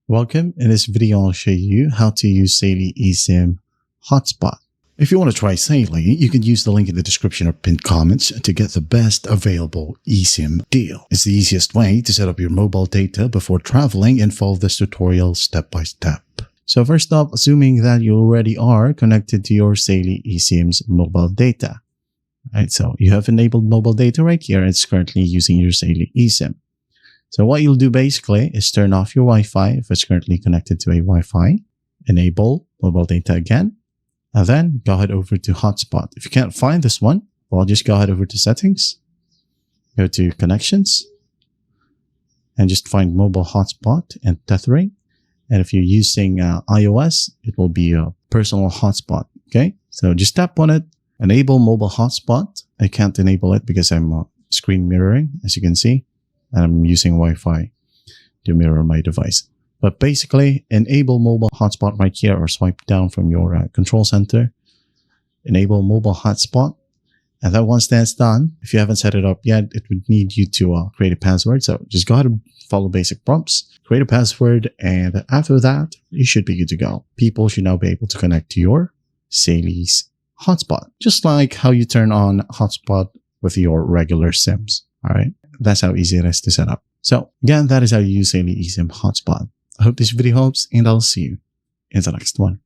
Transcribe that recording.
Welcome. In this video, I'll show you how to use Saily eSIM Hotspot. If you want to try Saily, you can use the link in the description or pinned comments to get the best available eSIM deal. It's the easiest way to set up your mobile data before traveling and follow this tutorial step by step. So first up, assuming that you already are connected to your Saily eSIM's mobile data. Right, so you have enabled mobile data right here. It's currently using your Saily eSIM. So what you'll do basically is turn off your Wi-Fi if it's currently connected to a Wi-Fi, enable mobile data again, and then go ahead over to hotspot. If you can't find this one, well, just go ahead over to settings, go to connections, and just find mobile hotspot and tethering. And if you're using iOS, it will be a personal hotspot. Okay, so just tap on it, enable mobile hotspot. I can't enable it because I'm screen mirroring, as you can see. And I'm using Wi-Fi to mirror my device. But basically, enable mobile hotspot right here, or swipe down from your control center. Enable mobile hotspot. And then once that's done, if you haven't set it up yet, it would need you to create a password. So just go ahead and follow basic prompts, create a password, and after that, you should be good to go. People should now be able to connect to your Saily's hotspot, just like how you turn on hotspot with your regular SIMs. All right. That's how easy it is to set up. So again, that is how you use Saily eSIM Hotspot. I hope this video helps, and I'll see you in the next one.